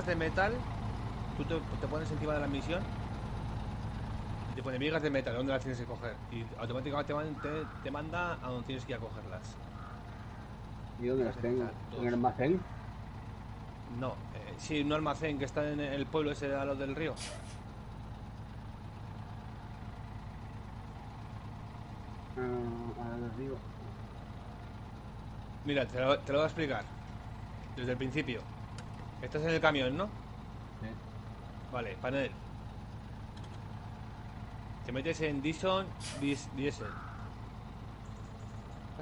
de metal, tú te pones encima de la misión y te pone vigas de metal, ¿dónde las tienes que coger? Y automáticamente te manda a donde tienes que ir a cogerlas. ¿Y dónde las tengo? ¿En el almacén? No, sí, un almacén que está en el pueblo ese a lo del río. Ahora les digo. Mira, te lo voy a explicar desde el principio. Estás en el camión, ¿no? Sí. Vale, panel. Te metes en Dison Diesel.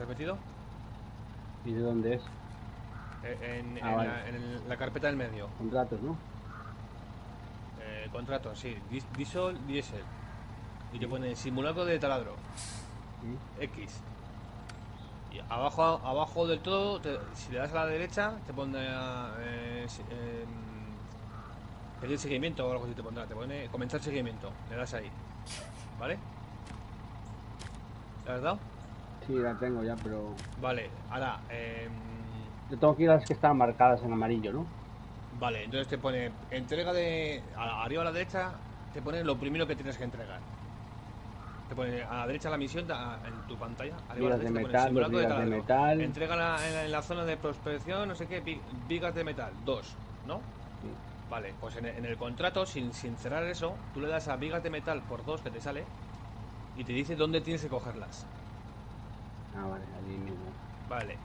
¿Has metido? ¿Y de dónde es? En Vale. la carpeta del medio. Contratos, ¿no? Contrato, sí. Diesel. Y te Sí. pone simulacro de taladro. Sí. X. Y abajo del todo, si le das a la derecha, te pone pedir seguimiento o algo así te pondrá. Te pone comenzar seguimiento. Le das ahí. ¿Vale? ¿Le has dado? Sí, la tengo ya, pero... Vale, ahora, Yo tengo que ir a las que están marcadas en amarillo, ¿no? vale, entonces te pone entrega arriba a la derecha, te pone lo primero que tienes que entregar. Te pone a la derecha la misión en tu pantalla, arriba a la Vigas de derecha te pone metal, dos simulacro de vigas de taladro. metal. Entrega en la zona de prospección, no sé qué, vigas de metal, 2, ¿no? Sí. Vale, pues en el contrato, sin cerrar eso, tú le das a vigas de metal por 2 que te sale y te dice dónde tienes que cogerlas. Vale, allí mismo. Vale.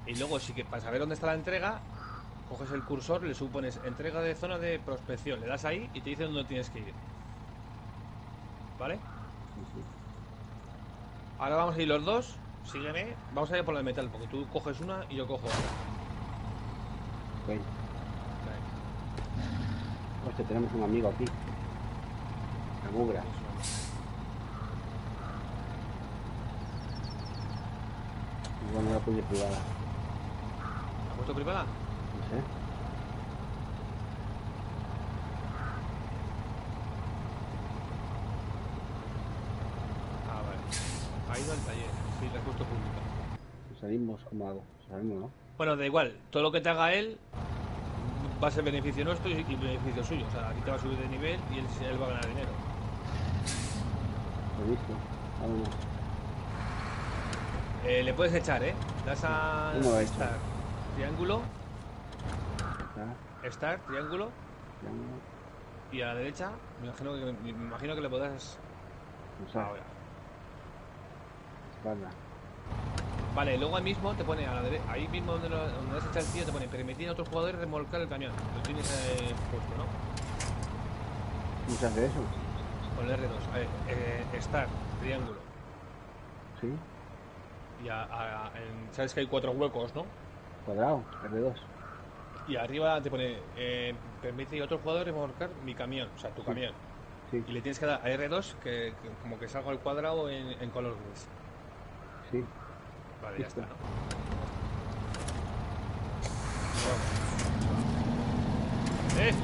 Y luego, sí que para saber dónde está la entrega, coges el cursor, le supones entrega de zona de prospección, le das ahí y te dice dónde tienes que ir. ¿Vale? Sí, sí. Ahora vamos a ir los dos, sígueme, vamos a ir por la de metal, porque tú coges una y yo cojo otra. Ok. Vale. Hostia, tenemos un amigo aquí. La Gubra. Igual no la pude privada. ¿La has puesto privada? No sé. Ah, vale. Ha ido al taller, sí, la has puesto pública. Pues salimos como algo. Salimos, ¿no? Bueno, da igual, todo lo que te haga él va a ser beneficio nuestro y beneficio suyo. O sea, aquí te va a subir de nivel y él va a ganar dinero. Lo he visto. Vámonos. Le puedes echar, ¿eh? Das a ¿Cómo lo he hecho? Start, triángulo, Está. Start, triángulo, Triángulo. y a la derecha, me imagino que le podrás No sé. ahora. Espalda. Vale, luego ahí mismo te pone ahí mismo donde has echado el tío, te pone permitir a otros jugadores remolcar el camión. Lo tienes puesto, ¿no? ¿Cómo se hace eso? Con el R2. A ver, Start, triángulo. Sí. Y sabes que hay 4 huecos, ¿no? Cuadrado. R2. Y arriba te pone permite a otros jugadores remolcar mi camión, o sea, tu Sí. camión. Sí. Y le tienes que dar a R2 que como que salga el cuadrado en color gris. Sí. Vale, ya Listo. está, ¿no? ¡Eh!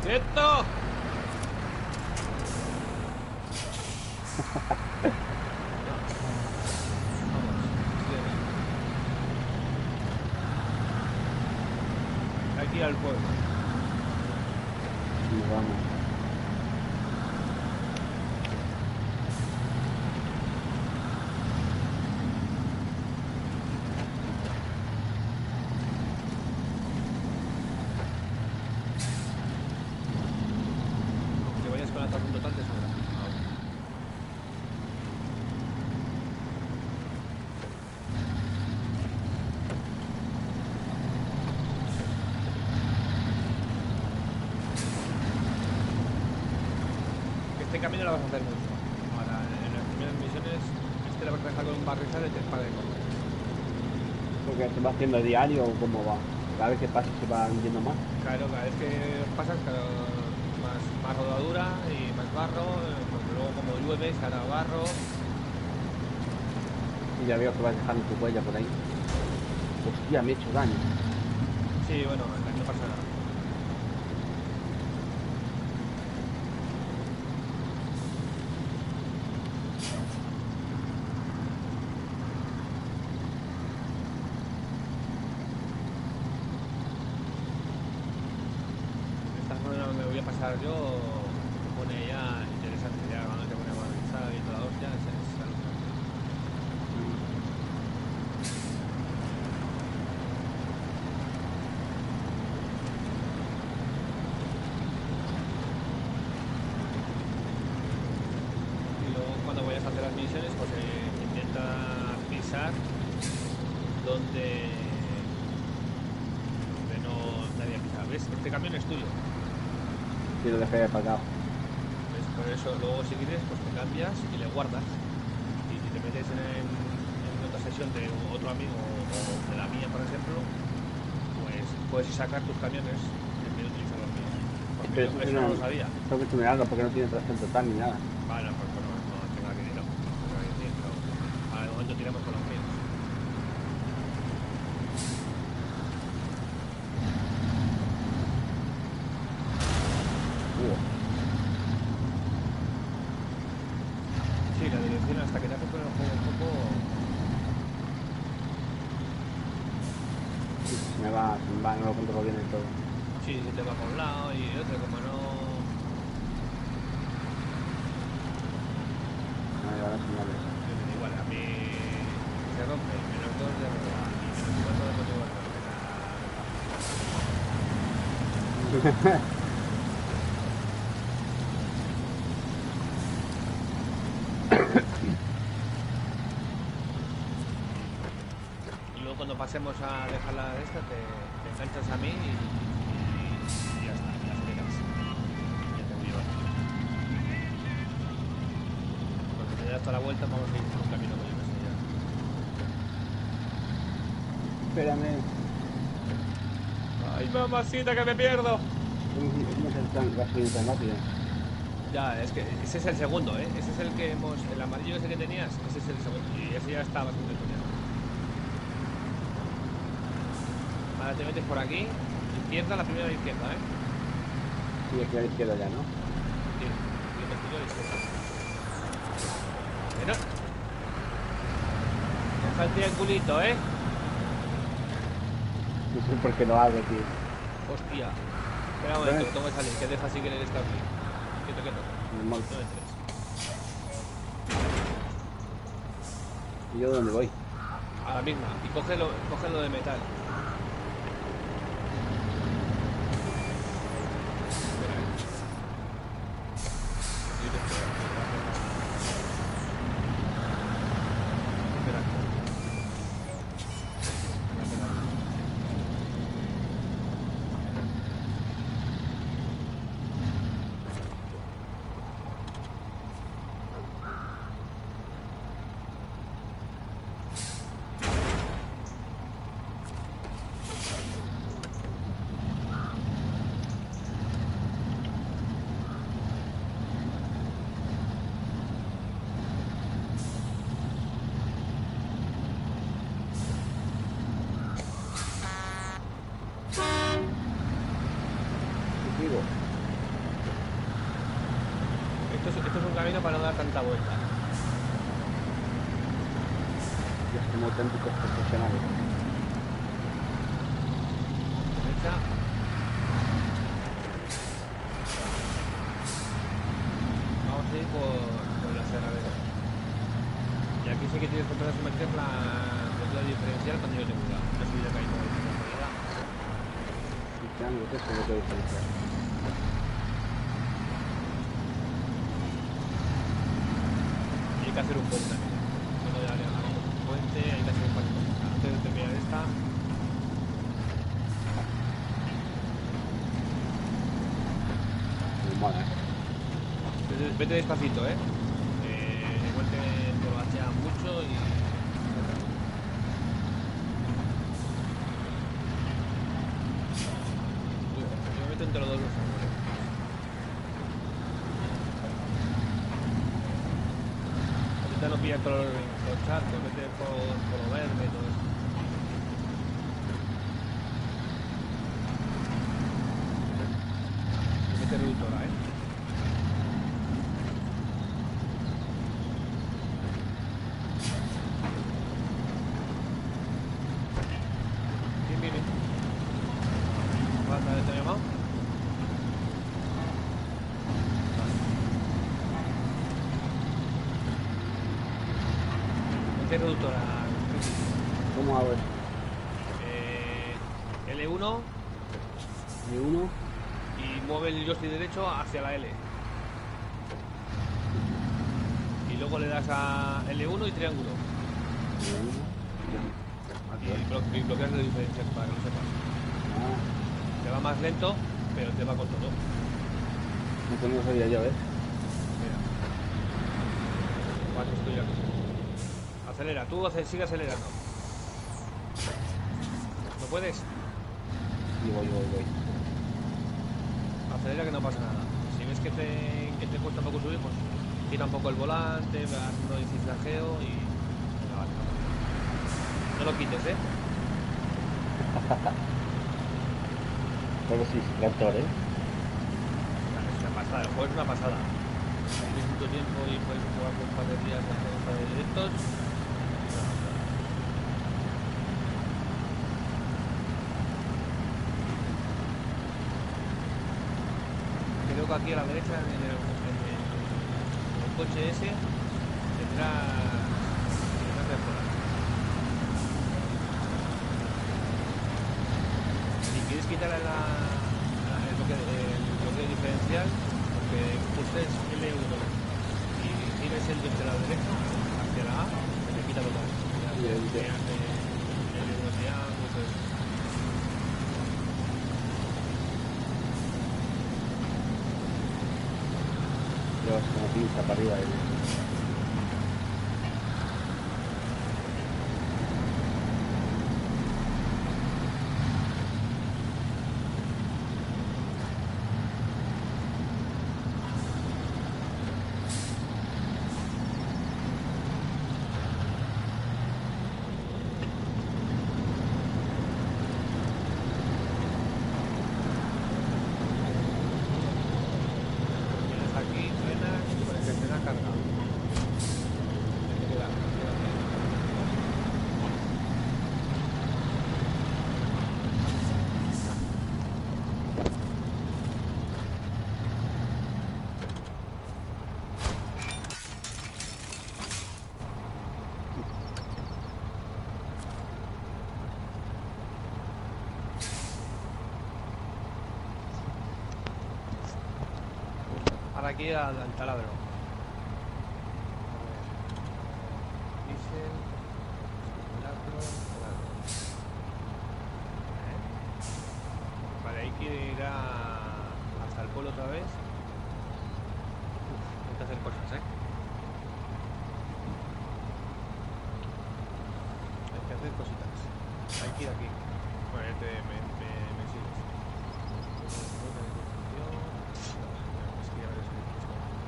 ¡Quieto! Aquí al pueblo. Y nos vamos. Que vayas con la tasa total te sobra. Este camino lo vas a hacer mucho. Ahora, en las primeras misiones, la vas a dejar con un barrizal y te para de comer. Porque se va haciendo a diario o cómo va. Cada vez que pasa se va hundiendo más. Claro, cada vez que pasas, claro, más rodadura y más barro, porque luego como llueve se hará barro. Y ya veo que vas dejando tu huella por ahí. Hostia, me he hecho daño. Sí, bueno, no pasa nada. me voy a pasar yo, se pone ya interesante, ya cuando te pone a avanzar y toda la hostia, es alucinante. Y luego cuando vayas a hacer las misiones, pues intenta pisar donde no nadie pisa. ¿Ves? Este camión es tuyo. Y lo dejé aparcado. ¿Ves? Por eso luego si quieres, pues te cambias y le guardas. Y si te metes en otra sesión de otro amigo o de la mía, por ejemplo, pues puedes sacar tus camiones en vez de utilizar los míos. Porque Pero yo eso no lo sabía. Tengo que estudiarlo porque no tiene tracción total ni nada. Vale, pues no tengo nada que decir, pero al momento tiramos con los míos. Sí, la dirección hasta que te haces con el juego un poco. Sí, se me va, no lo controlo bien del todo. Sí, se te va por un lado y otro, como no. No me va a dar señales. Igual, a mí se rompe, menos 2 de ropa y menos 4 de motivo de y luego cuando pasemos a dejarla de esta, te enganchas a mí y ya está, ya esperas. Ya te voy a llevar. Cuando te das toda la vuelta, vamos a ir por un camino que yo no sé ya. Espérame. ¡Ay, mamacita, que me pierdo! ¿Cómo se tan gasolina tan rápido? Ya, es que ese es el segundo, ¿eh? Ese es el que hemos... El amarillo ese que tenías, ese es el segundo. Y ese ya está bastante tuneado. Ahora te metes por aquí. Izquierda, la primera izquierda, ¿eh? Sí, aquí a la izquierda ya, ¿no? Sí, y el vestido a la izquierda. Mira. Deja el triangulito, ¿eh? No sé por qué lo hago, tío. Hostia. Espera un momento, que tengo que salir, que deja así que le está aquí. Quieto, quieto. Normal. No entres. ¿Y yo dónde voy? A la misma. Y cógelo de metal. Espera, ¿eh? Yo te espero. Espera. Digo, Esto es un camino para no dar tanta vuelta. ya somos auténticos profesionales. Derecha. Vamos a ir por la cerradera. Y aquí sí que tienes que empezar a someter la velocidad diferencial cuando yo te mueva. No sé si ya caído de casualidad. Y que algo que eso es lo que diferencia. Y hay que hacer un puente también. Luego de área un puente, hay que hacer un par de cosas. Antes de terminar esta. Muy mal, ¿eh? Vete despacito, igual te emborrachea mucho y... Uy, yo me meto entre los dos árboles. Intenta no pillar todos los charcos, vete por lo verde y todo eso. Y mete reductora, ¿Quién viene? ¿Te ha llamado? reductora. ¿Cómo hago eso? L1 L1. y mueve el joystick derecho hacia la L. Y luego le das a L1 y triángulo. Y bloqueas el diferencial para que lo sepas. Te va más lento, pero te va con todo. Eso no lo sabía yo, ¿ves? Mira. Cuatro estoy aquí. Acelera, tú sigue acelerando. ¿No puedes? Y voy. Acelera que no pasa nada. Si ves que te cuesta un poco subir, pues tira un poco el volante, vas haciendo el cifrajeo y... Venga, vale. No lo quites, ¿eh? Pero sí, tractor, ¿eh? Es una pasada, el juego es una pasada. Tienes mucho tiempo y puedes jugar por un par de días, hacer un par de directos. Creo que aquí a la derecha, en el coche ese, tendrás mejoras. Si quieres quitar el bloqueo diferencial, porque pulses L1 y tienes el de la derecha hacia la A, se te quita todo. Como pinza para arriba. Ahora aquí al taladro. Diesel, taladro. Vale, hay que ir hasta el pueblo otra vez. Hay que hacer cosas, ¿eh? Hay que hacer cositas. Hay que ir aquí. Bueno, me sigues.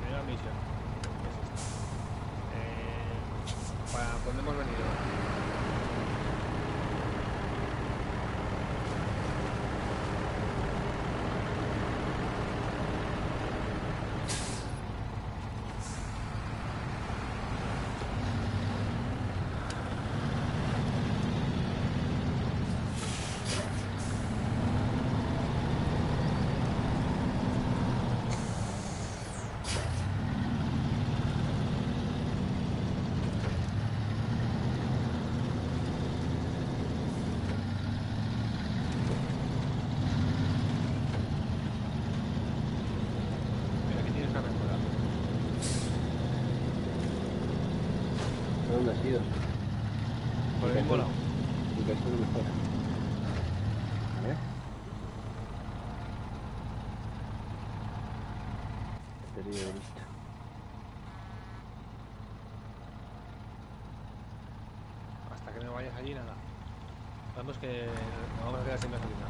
Primera misión. Es esta. ¿Para dónde hemos venido? ¿Dónde has ido? Por el mismo lado. Porque esto no mejora. A ver. Batería de vista. Hasta que no vayas allí, nada. Vamos que nos vamos a quedar sin gasolina.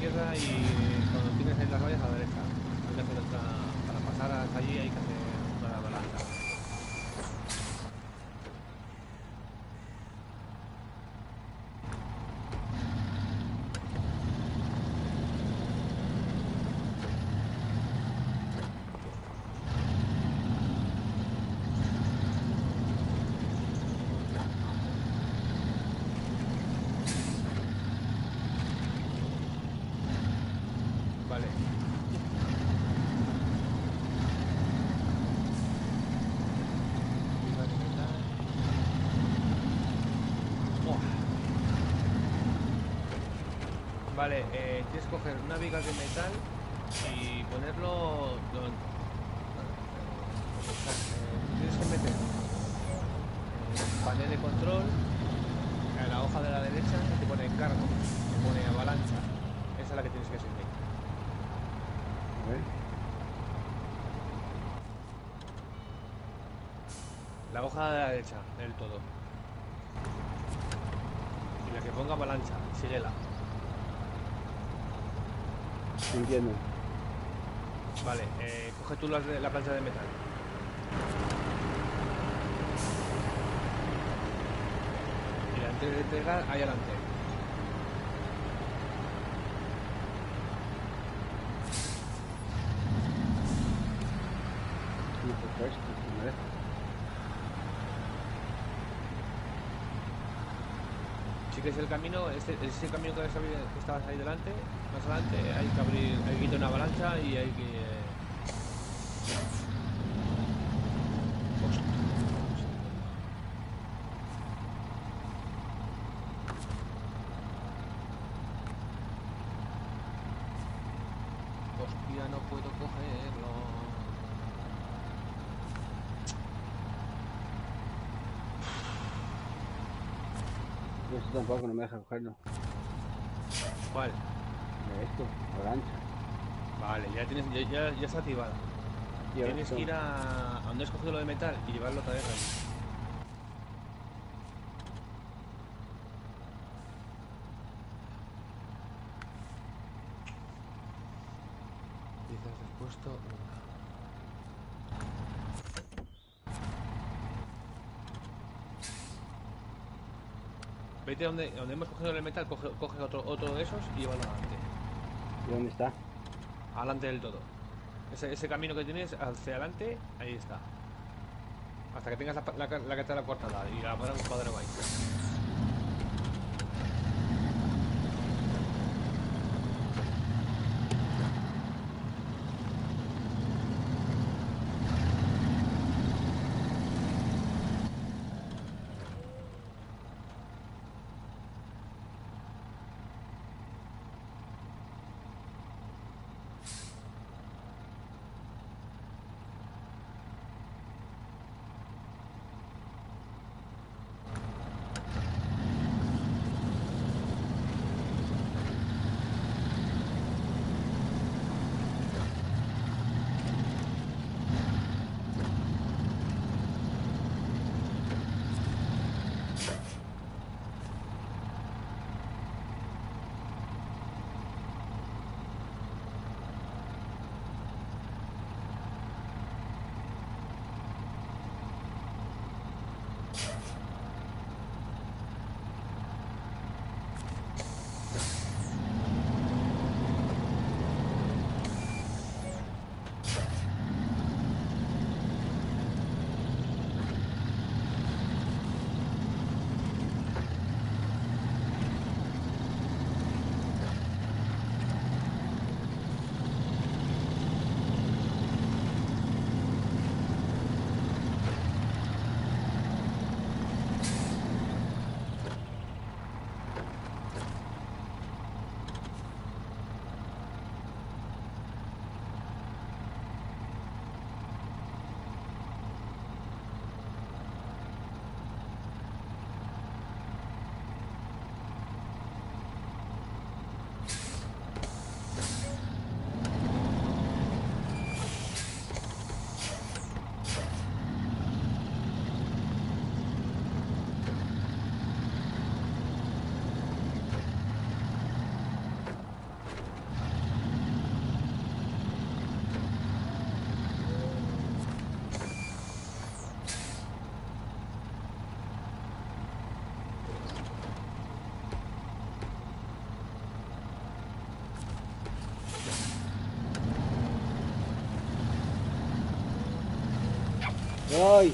izquierda y cuando tienes ahí las vallas a la derecha. Hay que hacer otra, para pasar hasta allí hay que hacer una avalancha. Vale. Vale, tienes que coger una viga de metal y ponerlo tienes que meter el panel de control en la hoja de la derecha que te pone cargo, te pone avalancha. Esa es la que tienes que seguir. A ver. La hoja de la derecha, del todo. Y la que ponga avalancha, síguela. Entiendo. Vale, coge tú la plancha de metal. Y la entrega ahí adelante. No sé esto, no me deja. Si que es el camino, ese camino que estabas ahí delante, más adelante, hay que abrir, hay que quitar una avalancha y hay que... Hostia, no puedo cogerlo. Esto tampoco no me deja cogerlo. ¿Cuál? De esto, avalancha. Vale, ya tienes, ya está activada. Y ahora Tienes esto. que ir a donde has cogido lo de metal y llevarlo otra vez ahí. Piezas despuesto una. Vete donde hemos cogido el metal, coge otro de esos y llévalo adelante. ¿Y dónde está? Adelante del todo. Ese camino que tienes hacia adelante, ahí está. Hasta que tengas la que está la cortada y la podrás cuadrado ahí. ¡Ay!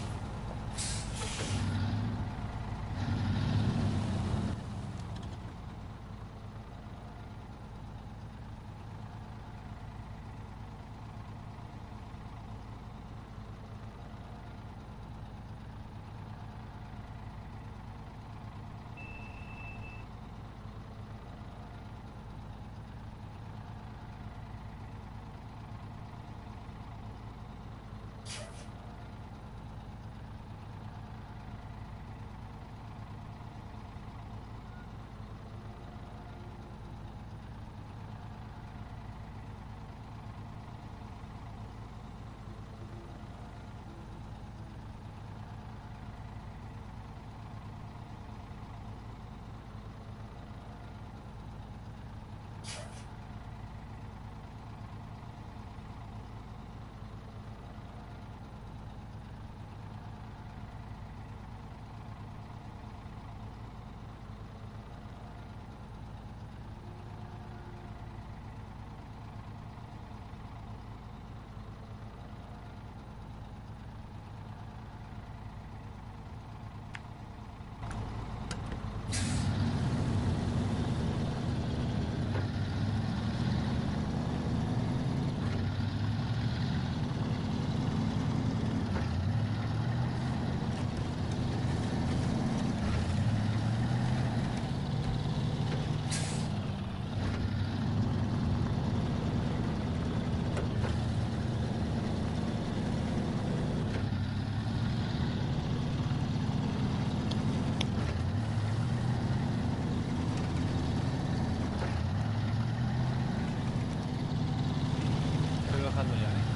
Estoy bajando ya, ¿eh?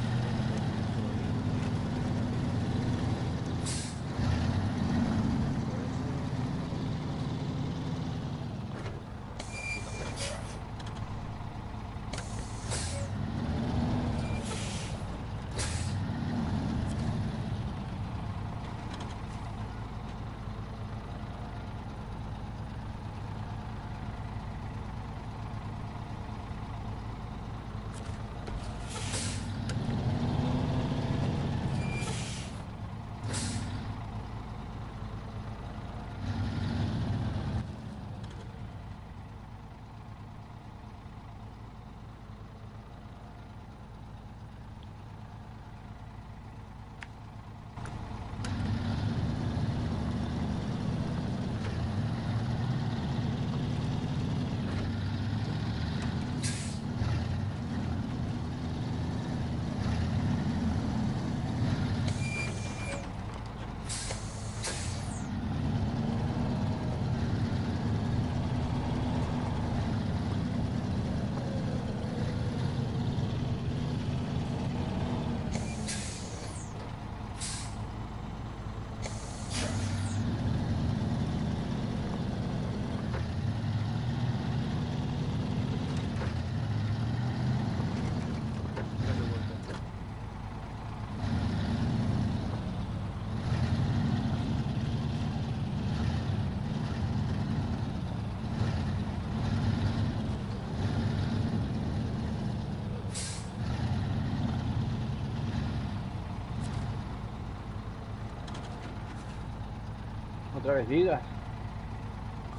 Otra vez vigas.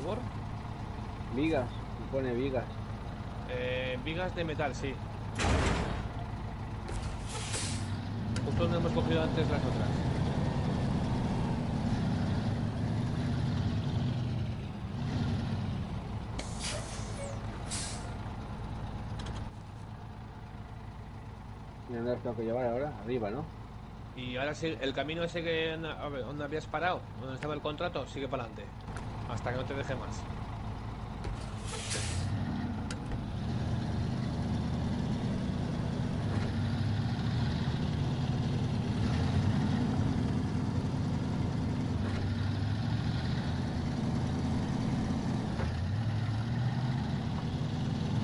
¿Por? Vigas. Me pone vigas. Vigas de metal, sí. Justo donde hemos cogido antes las otras. ¿Y dónde las tengo que llevar ahora? Arriba, ¿no? Y ahora sí, el camino ese que a ver, donde habías parado, donde estaba el contrato, sigue para adelante. Hasta que no te deje más.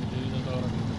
Estoy viendo todo lo rápido.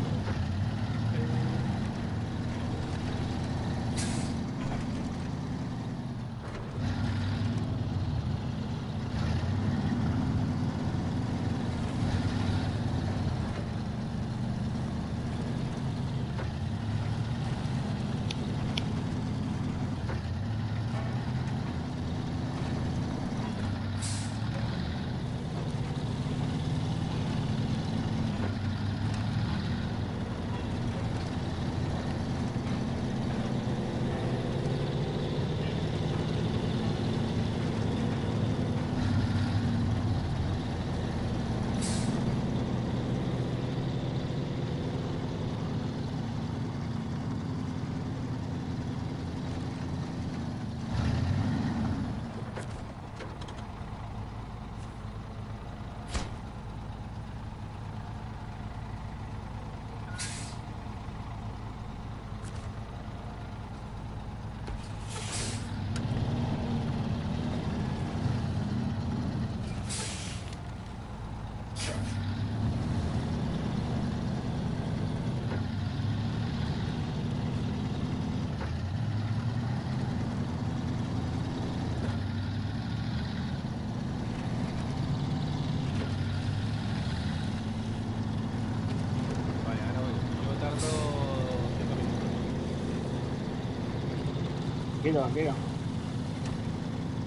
Tranquilo, tranquilo.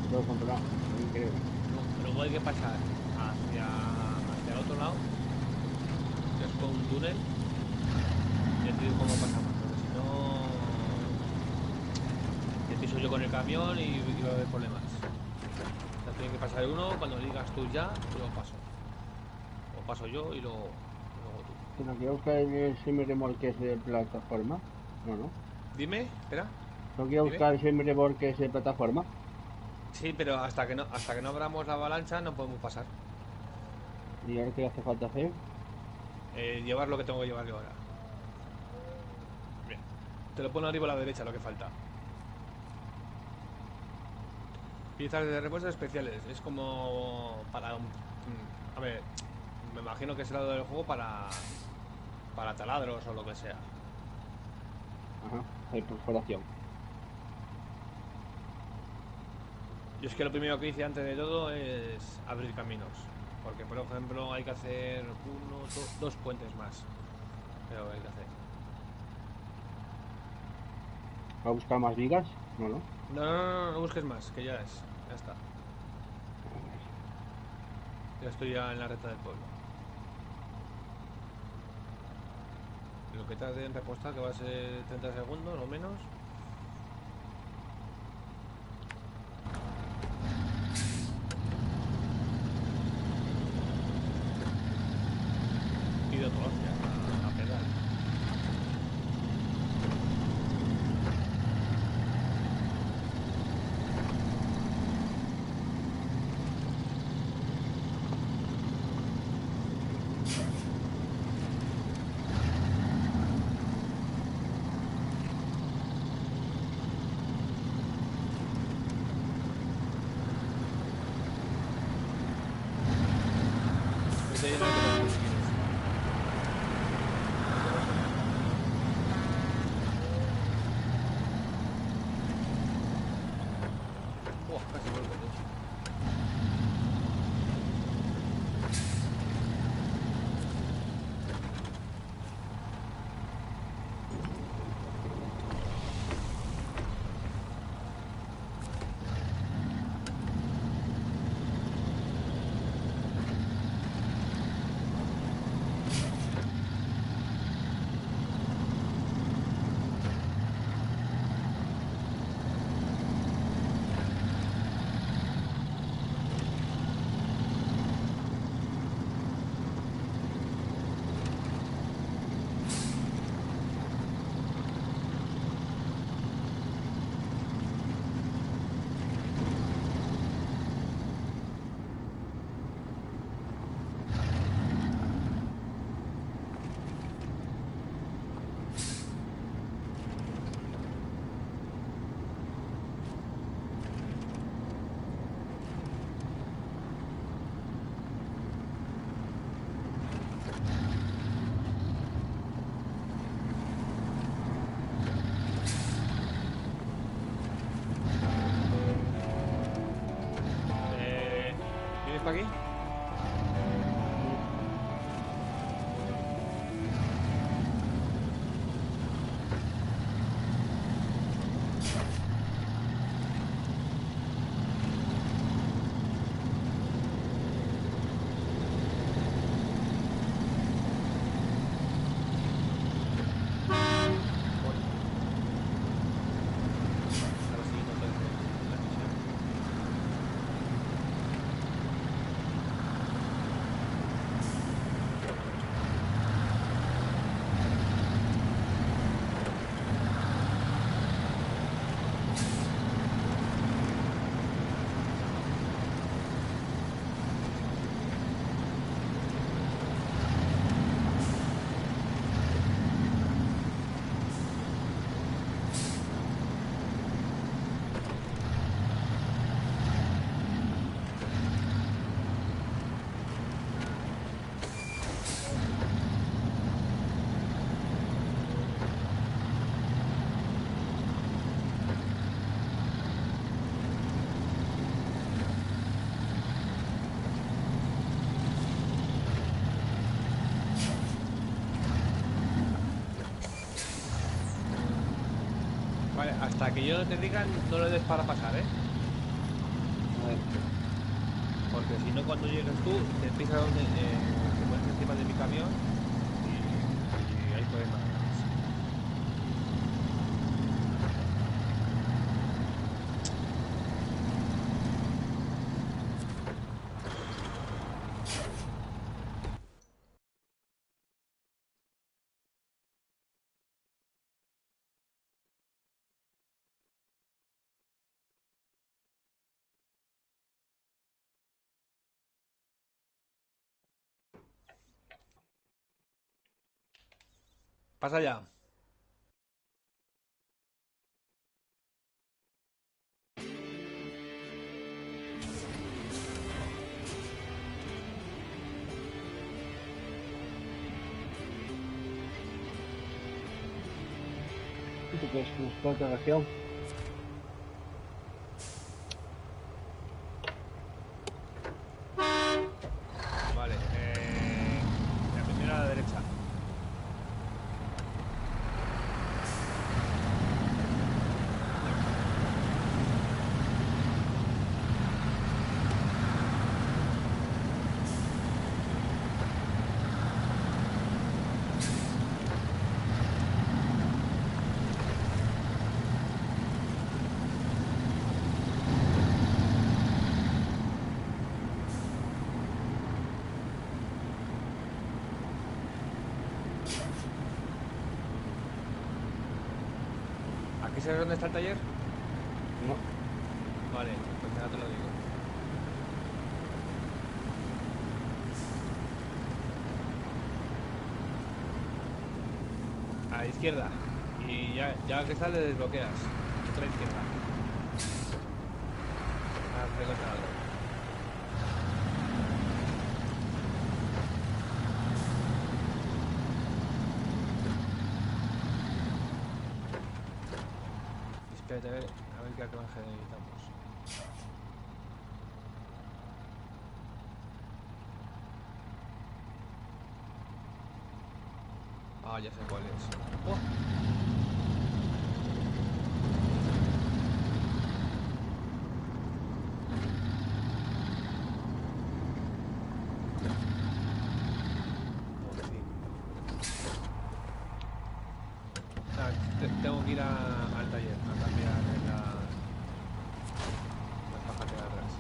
Todo controlado. Increíble. Luego hay que pasar hacia el otro lado, que es con un túnel, y decidir cómo pasamos, porque si no, empiezo yo con el camión y va a haber problemas. O sea, tiene que pasar uno, cuando digas tú ya, yo paso. O paso yo y luego tú. Pero quiero buscar el semi-remolque de plataforma. No, no. Dime, espera, No quiero dime. buscar el semi-remolque de plataforma. Sí, pero hasta que no abramos la avalancha no podemos pasar. Y ahora qué hace falta hacer. Llevar lo que tengo que llevar yo ahora. Bien. Te lo pongo arriba a la derecha lo que falta. Piezas de repuesto especiales. Es como para a ver, me imagino que será lo del juego para taladros o lo que sea. Ajá, hay perforación. Yo es que lo primero que hice antes de todo es abrir caminos. Porque, por ejemplo, hay que hacer dos puentes más. Pero hay que hacer. ¿Va a buscar más vigas? No, no. No busques más, que ya es. Ya está. Ya estoy ya en la recta del pueblo. Lo que tarde en repostar, que va a ser 30 segundos o menos. Pido todo hacia a pedal. Estoy lleno de cosas si quieres. Buah, casi vuelvo tú. ¿Vienes para aquí? Ahora sí, no te la misión. Vale, hasta que yo no te diga, no le des para pasar, ¿eh? A ver. Porque si no, cuando llegues tú, te empiezas donde te pones encima de mi camión y hay problemas. Pasa ya. ¿Tú qué es? ¿Un spot de reacción? Vale, la primera a la derecha. ¿Aquí sabes dónde está el taller? No. Vale, pues ya te lo digo. A la izquierda. Y ya que sale desbloqueas. Otra izquierda. Has recortado. Espérate a ver qué arcángel necesitamos. Ah, ya sé cuál es. Oh. Por fin. Ah, tengo que ir al taller a cambiar la caja de atrás.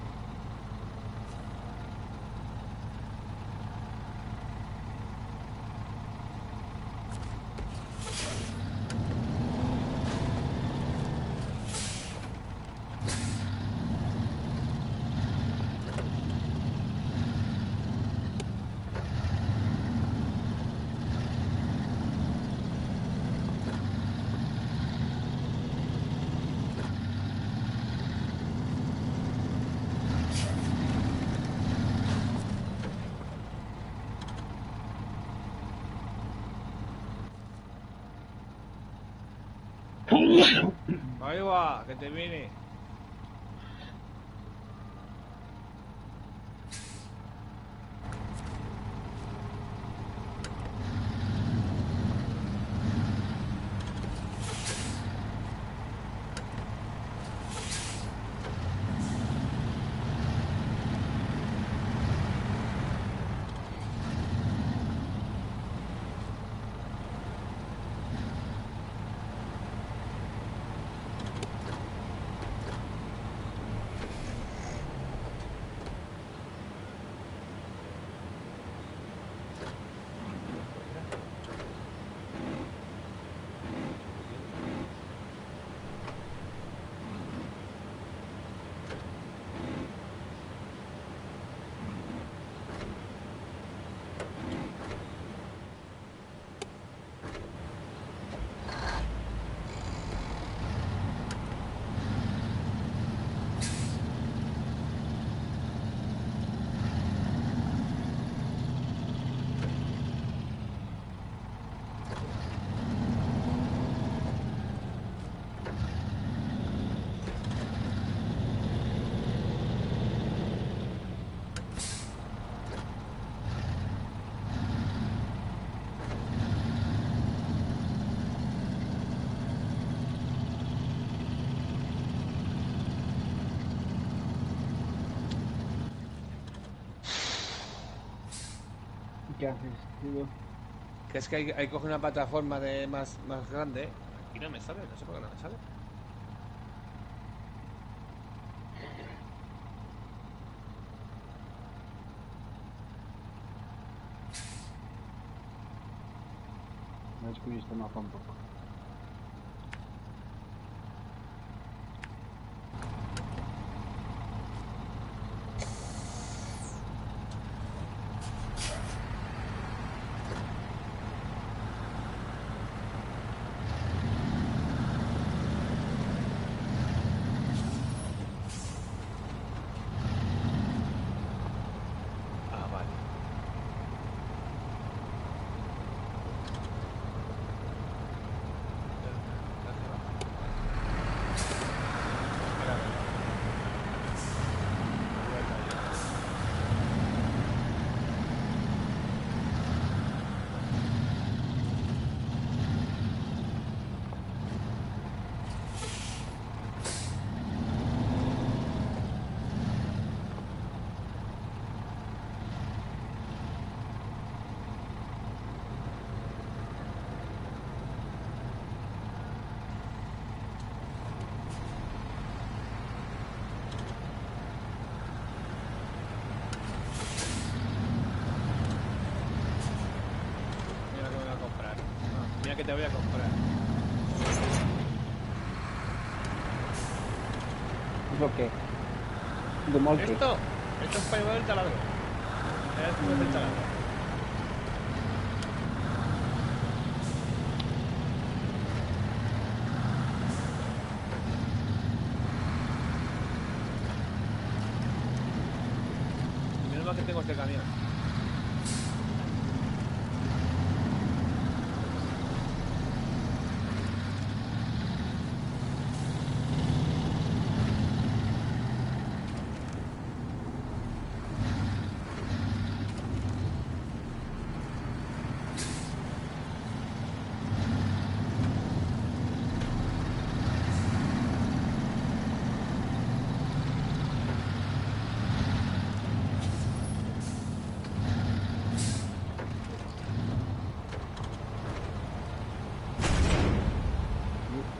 Ahí va, que te viene. ¿Qué haces, tío? Que es que hay que coger una plataforma de más grande. Aquí no me sale, no sé por qué no me sale. No descubrí este mapa un poco. Ah, vale. Mira que me voy a comprar. Ah, mira que te voy a comprar. ¿Eso qué? ¿De molde? Esto es para llevar el taladro. Cómo es el taladro. Y menos mal que tengo este camión.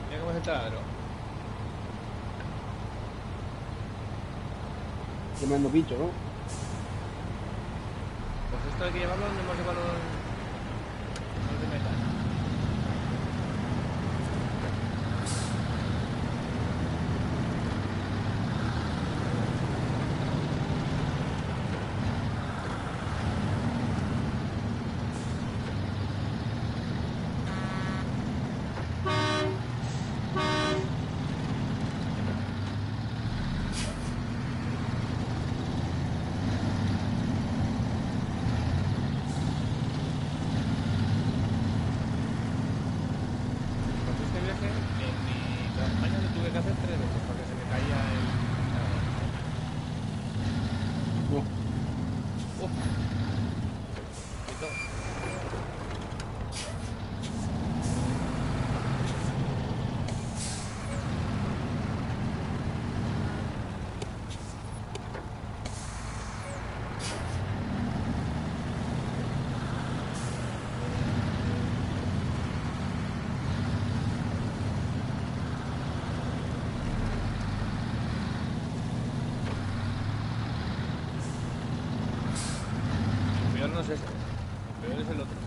Mira cómo es el taladro. Tremendo bicho, ¿no? Pues esto hay que llevarlo donde hemos llevado los de metal. Pues este viaje en mi campaña lo tuve que hacer 3 veces porque se me caía el... No. Uf. Y todo. Lo peor no es ese. Lo peor es el otro.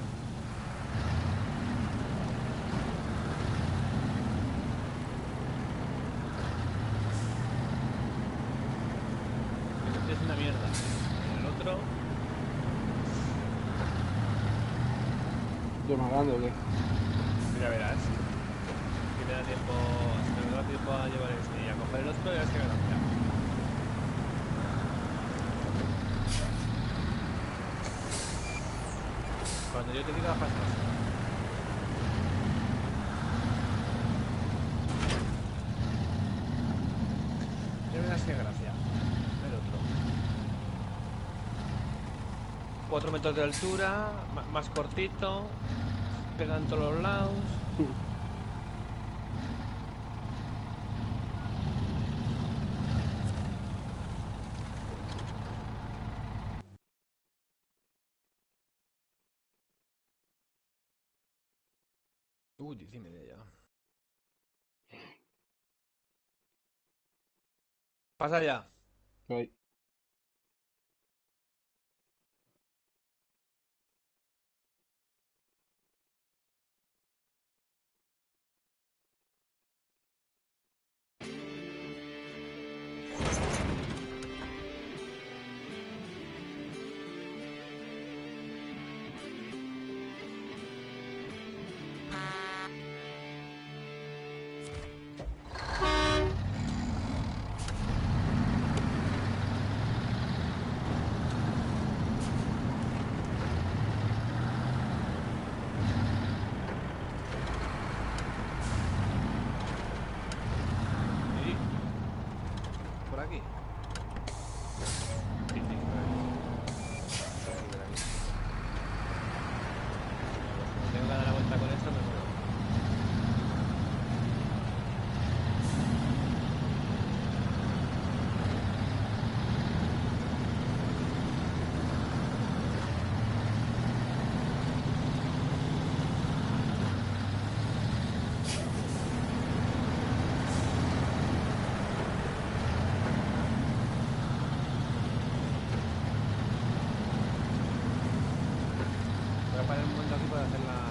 Este es una mierda. El otro... ¿Yo más grande o qué? Mira, verás. Si me da tiempo... Si me da tiempo a llevar este y a coger el otro, ya es que gracia. Cuando yo te diga, pasas. Ya verás qué gracia. El otro. 4 metros de altura, más cortito, pega en todos los lados. 10:30 ya. Pasa ya. Voy. Sí, ¿Por aquí? sí, sí, por aquí. Como tengo que dar la vuelta con esto, me muero. Voy a parar un momento aquí para hacer la...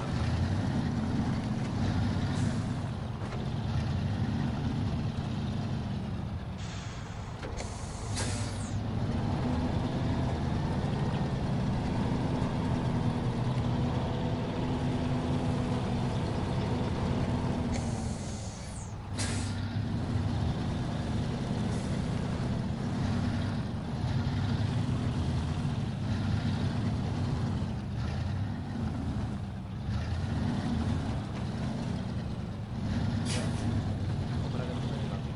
Para que no se me diga aquí.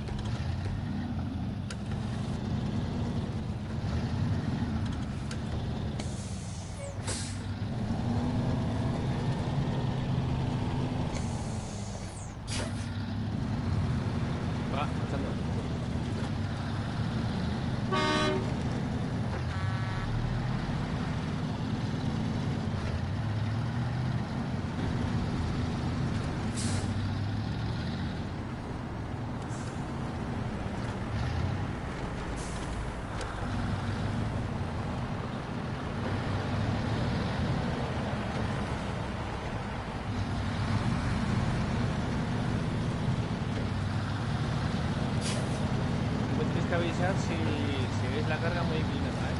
Va, marchando. Me tienes que avisar si veis la carga muy inclinada, ¿eh?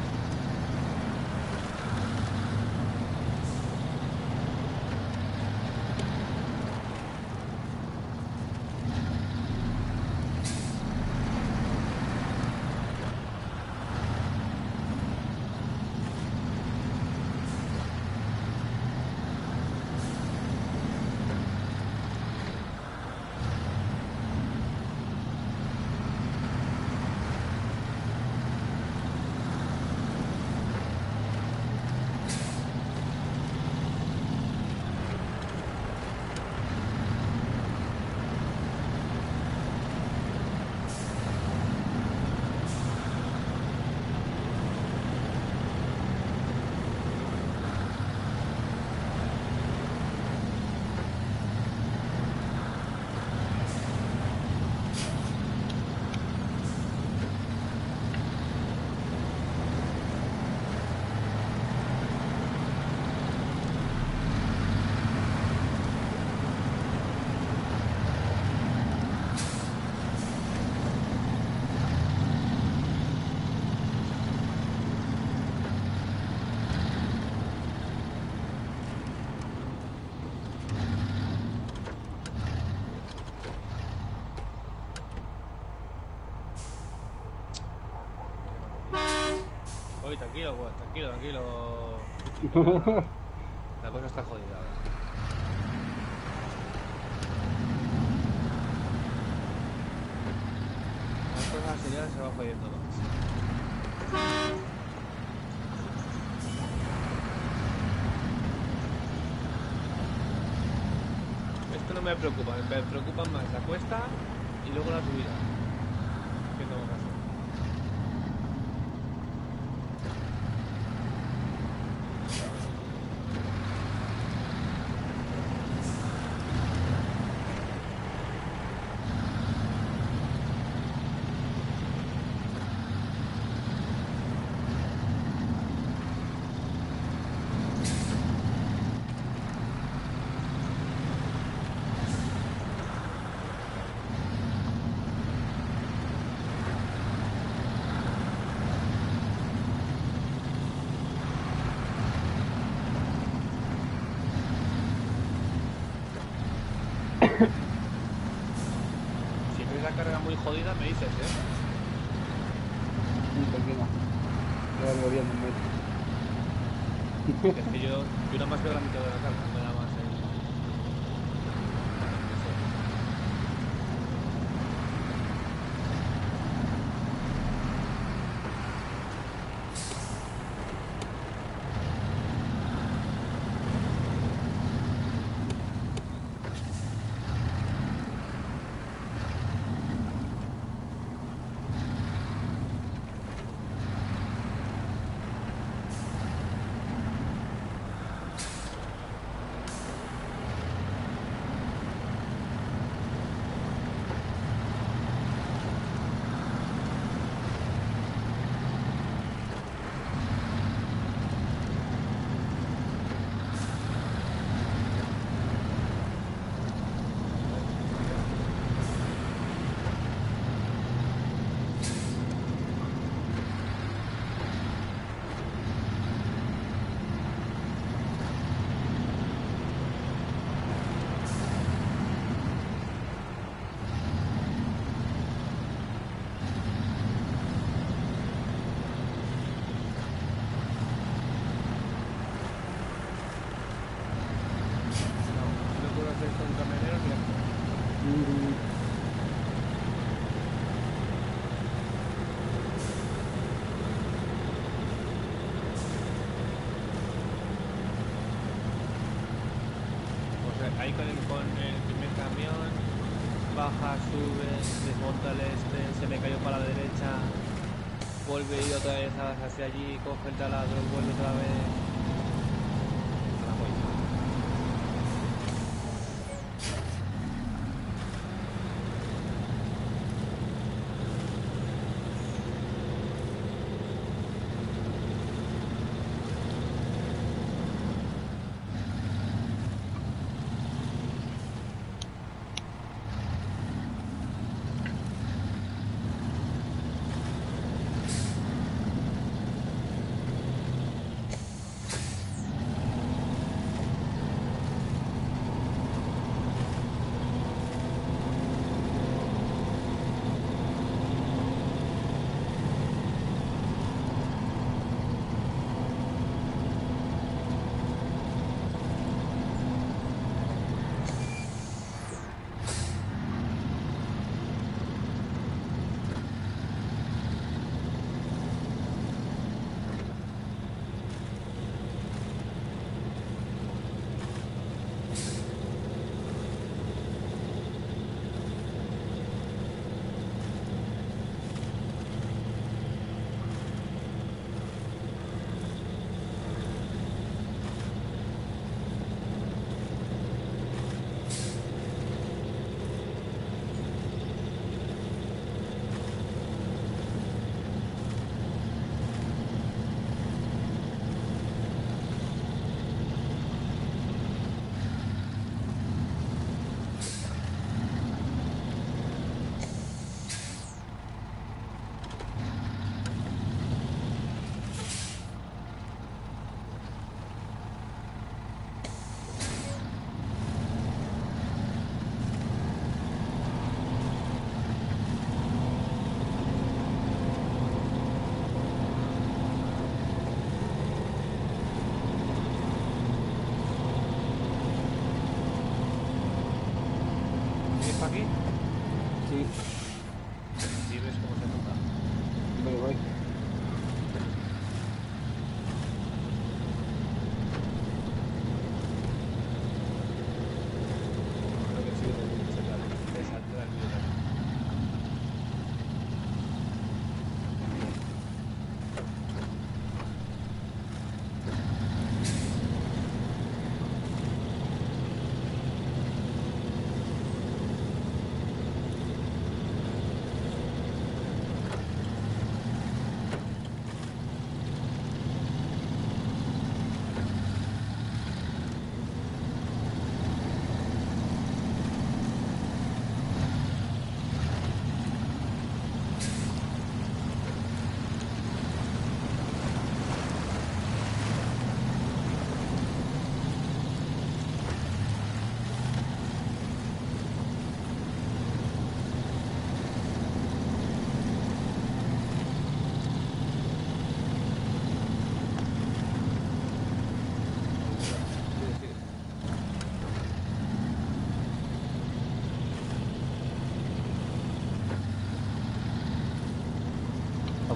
Oye, tranquilo, pues, tranquilo. La cosa está jodida ahora. Las cosas así ya se va jodiendo más. Esto no me preocupa, me preocupa más la cuesta y luego la subida. ¿Qué tengo que hacer? jodida me dices, ¿eh? Sí, tranquilo. Yo lo vi en un mes. Es que yo nada más veo la mitad de la carga, no me da más el... No puedo hacer esto un camionero, mira. O sea, ahí con el primer camión, baja, sube, desmonta el se me cayó para la derecha, vuelve y otra vez hacia allí, coge el taladro, vuelve otra vez. A la polla.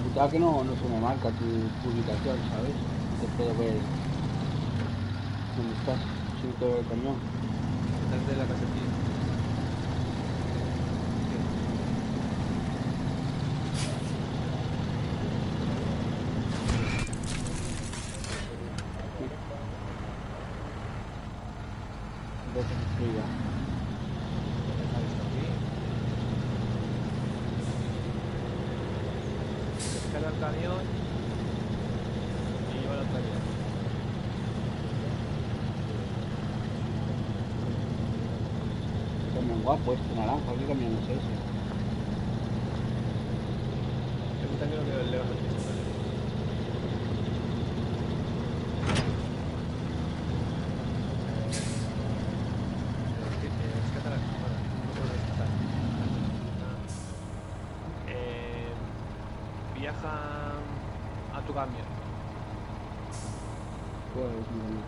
putada que no se me marca tu ubicación, ¿sabes? No te puedo ver dónde estás, si no te veo el camión. Detrás de la casetilla. Entonces estoy ya. Dejar esto aquí. Descarga el camión y lleva al taller. Camión guapo, este naranja, ¿qué camión es ese? Este también lo que le vas a hacer. Rescata la cámara. No puedo rescatar. Viaja a tu camión. Pues mi camión.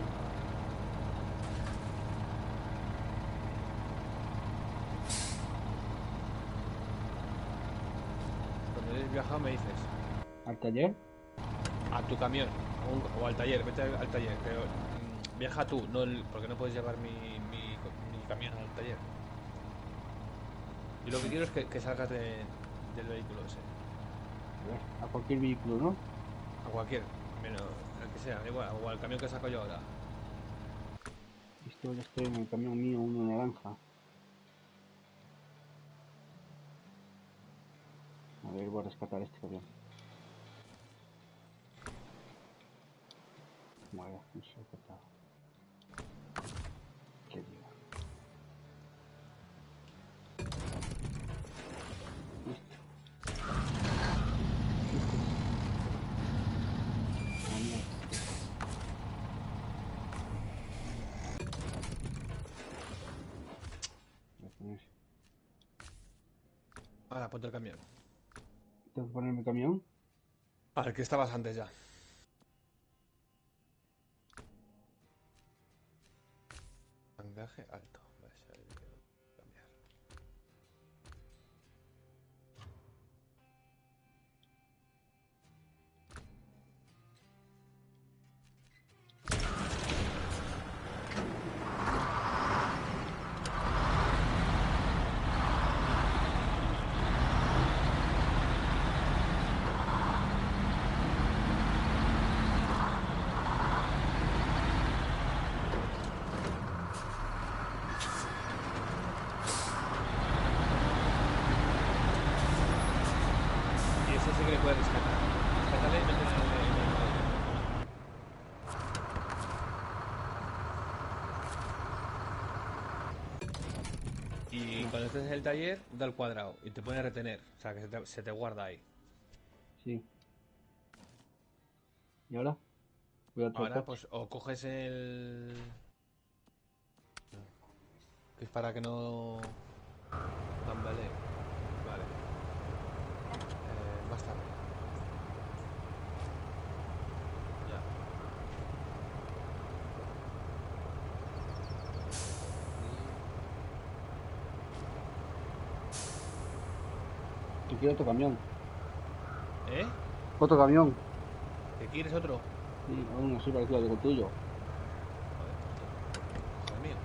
Cuando hayas viajado me dices. ¿Al taller? A tu camión o al taller, vete al taller, pero viaja tú, no porque no puedes llevar mi camión al taller. Y lo que quiero es que salgas del vehículo ese, A ver, a cualquier vehículo, ¿no? a cualquier, menos el que sea, da igual, o al camión que saco yo ahora. Esto ya estoy en el camión mío, uno naranja. A ver, voy a rescatar este camión. Vaya, no sé qué tal. Qué día. Listo. Anda. Voy a poner. Ahora, ponte el camión. ¿Tengo que poner mi camión? Al que estabas antes ya. Angaje alto. Vale, se ha debido cambiar. Y ese sí que le puedes rescatar. Rescátale y métele en el. Y cuando estés en el taller, da al cuadrado y te pone retener. O sea, que se te guarda ahí. Sí. ¿Y ahora? Voy a otro Ahora, coche. pues, o coges el. Que es para que no tambalee. Vale. Más tarde. Ya. Yo quiero otro camión. ¿Eh? Otro camión. ¿Qué quieres otro? Sí, aún así parecido al tuyo. Joder, hostia. El mío.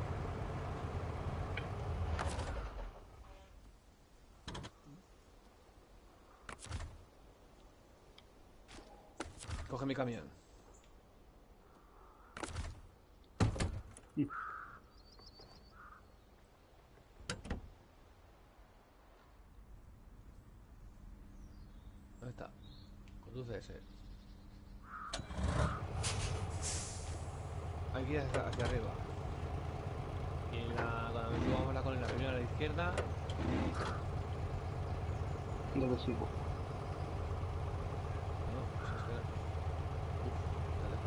Coge mi camión. Mm. ¿Dónde está? Conduce ese. Hay que ir hacia arriba. Y cuando subamos la colina primero a la izquierda. ¿Dónde sigo? No, pues es que. Uf, dale,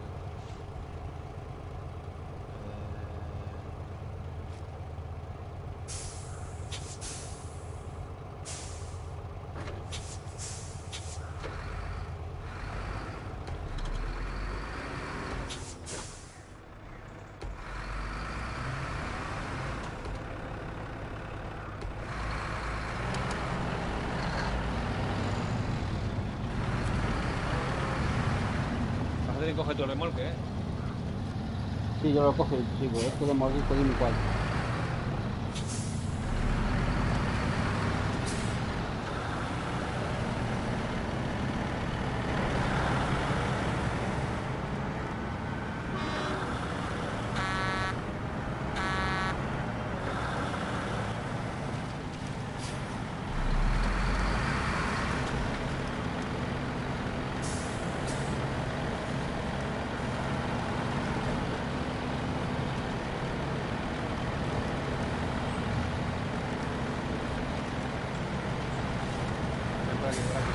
quien coge tu remolque, ¿eh? Sí, yo lo cojo y sigo. Esto de morir por mi cual. Ven por aquí, por aquí.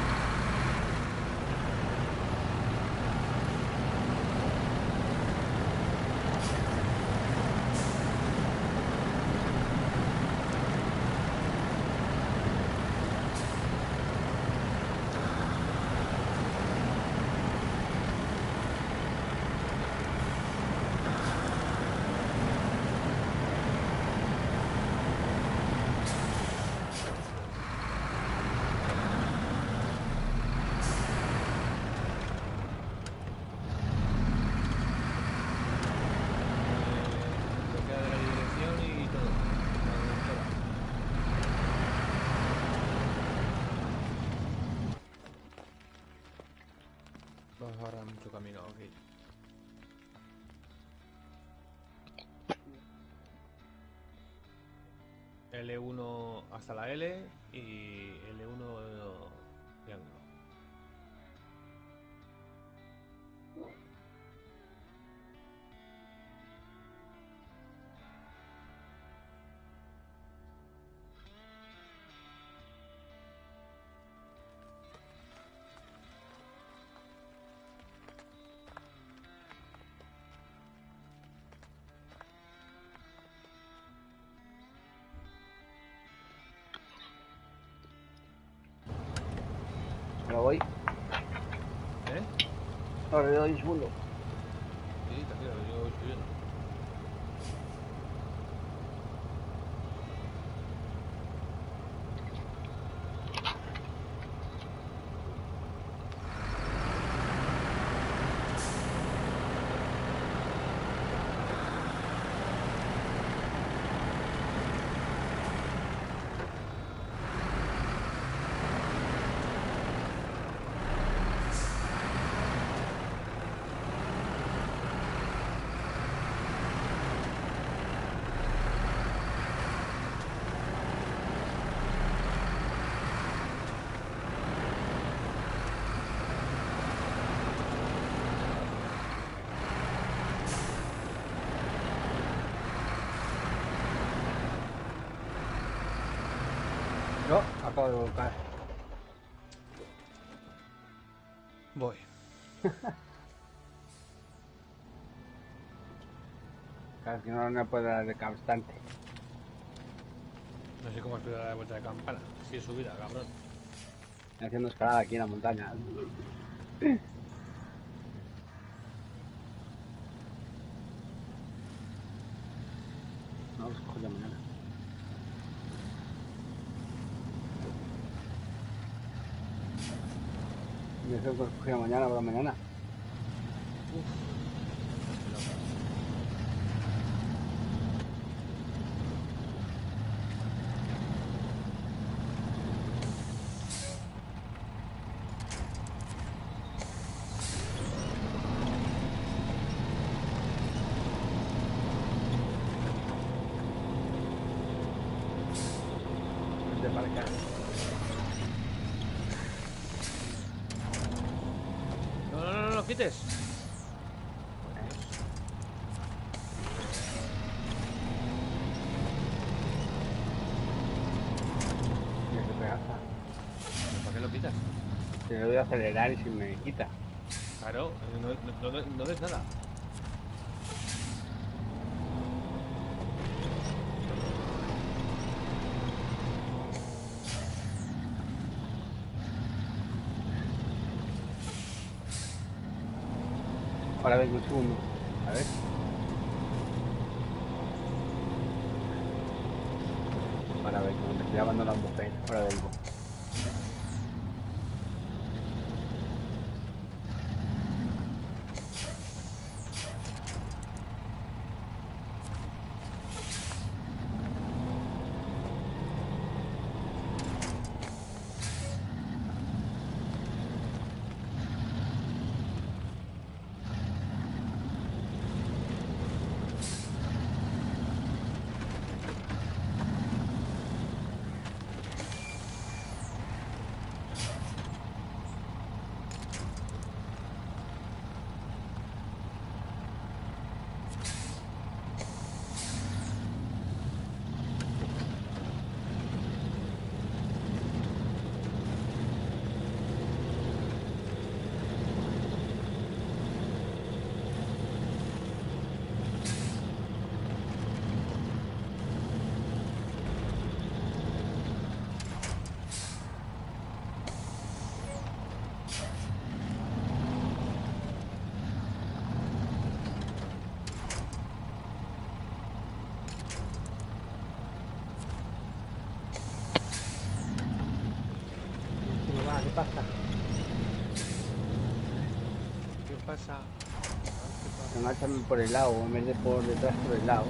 Lo que queda de la dirección y todo. La directora. Vamos a ahorrar mucho camino, ok. L1 hasta la L y L1 triángulo. Ahora voy. ¿Eh? Ahora le doy un segundo. Sí, tranquilo, yo voy subiendo. Yo acabo de volcar. Voy. Claro, si no, no puedo dar de constante. No sé cómo has podido dar la vuelta de campana. Sí, es subida, cabrón. Haciendo escalada aquí en la montaña. No, los cojo ya mañana. Me tengo que coger mañana por la mañana. Vente para acá. No quites. Mira qué pegaza. ¿Para qué lo quitas? Si le doy a acelerar y si me quita. Claro, no ves nada. Ahora vengo un segundo. A ver. Ahora vengo, me estoy abandonando mujer. Ahora vengo. pasa? ¿Qué pasa? Engáchame por el lado, en vez de por detrás, por el lado.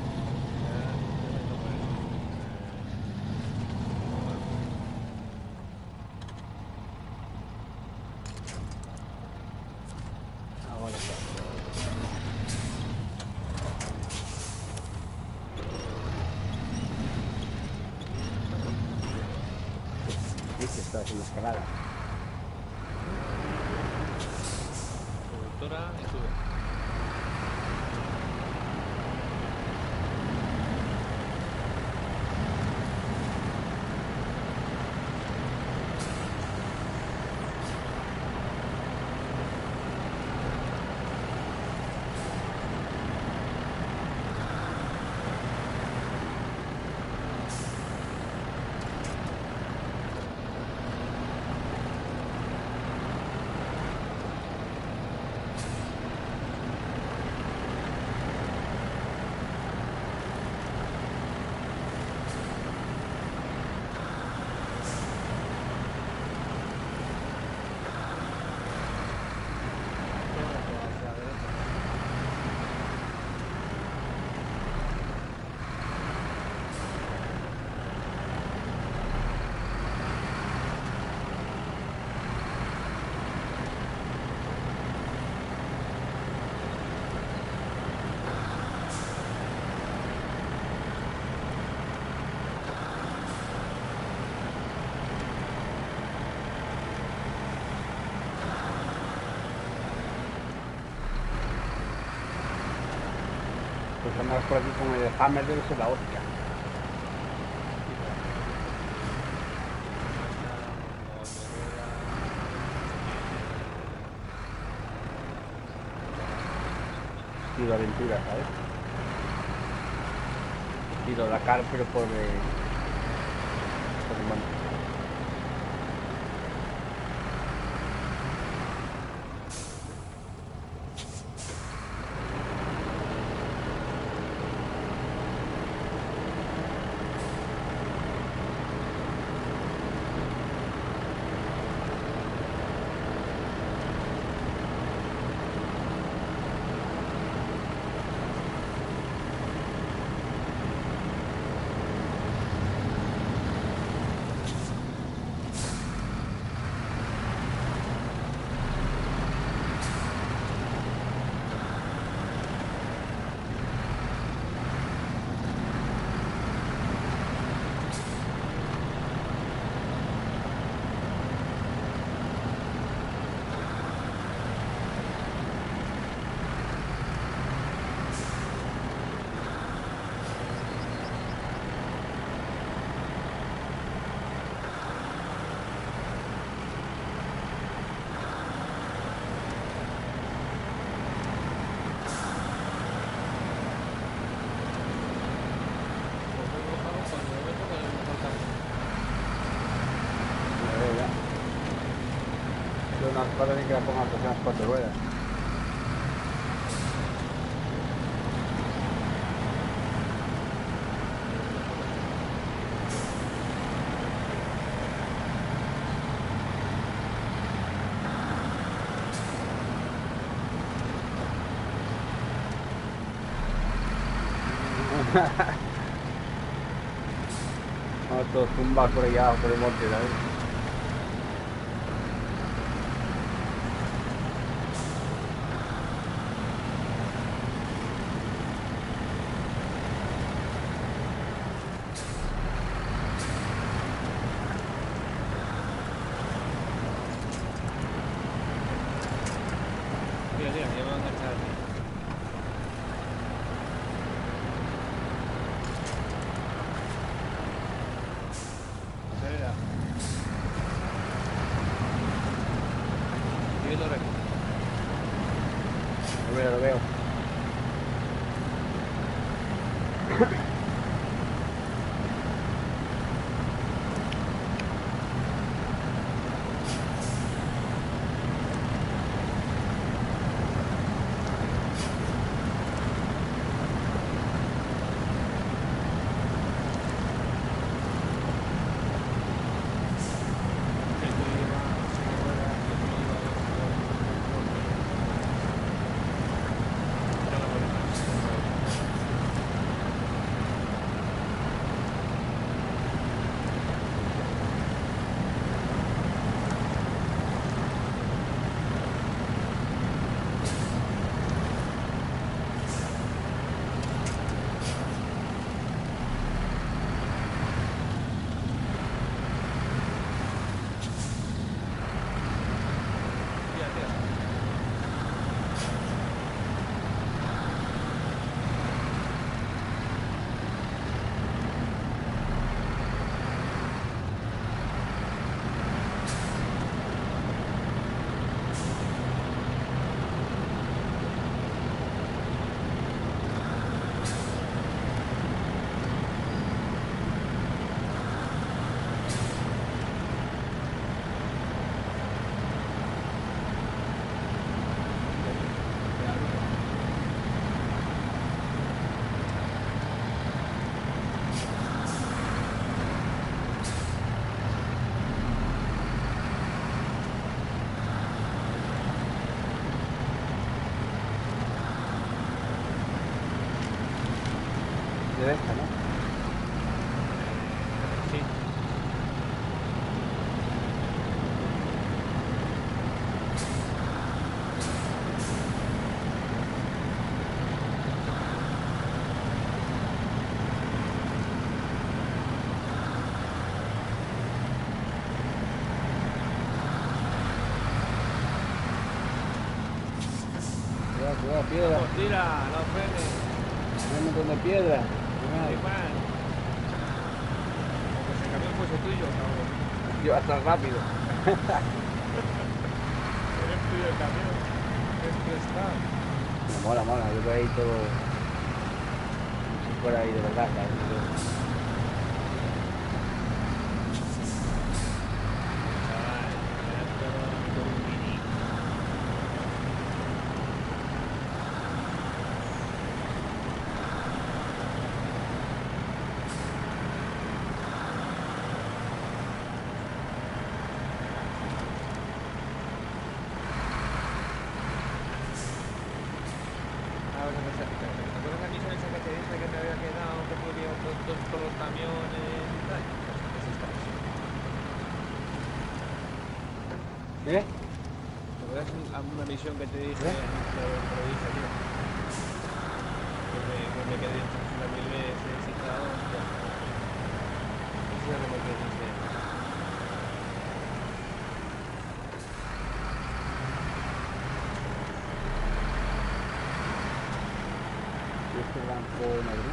Ahora está. Sí, que está haciendo escalada. Productora y sube. Pues andar por aquí con el Hammer debe ser la hostia. Tiro aventura, ¿sabes? Tiro Dakar, pero por el monte. Unas cosas que la pongan por unas 4 ruedas. Otro zumba por allá, por el monte, ¿sabes? Mira, ya me voy a enganchar aquí. Acelera. Siguiendo recto. Lo veo, lo veo. de esta, ¿no? Sí. Cuidado, cuidado, piedra. Vamos, tira, no frenes. Hay un montón de piedra. Qué mal. Como que si el camión fuese tuyo, cabrón. Yo hasta rápido. Eres tuyo el camión. Esto está. Me mola, mola. Yo veo ahí todo. Como si fuera ahí de verdad, ¿sabes? Chaval, era todo un mini. Ahora me está picando. ¿Te acuerdas la misión esa que te dije que me había quedado, que podía todos los camiones y tal? Pues esta es. ¿Eh? ¿Te acuerdas una misión que te dije? Te lo dije ayer. Que me quedé en mil veces y tal. Hostia. Eso es lo que dije. ¿Y este blanco negro?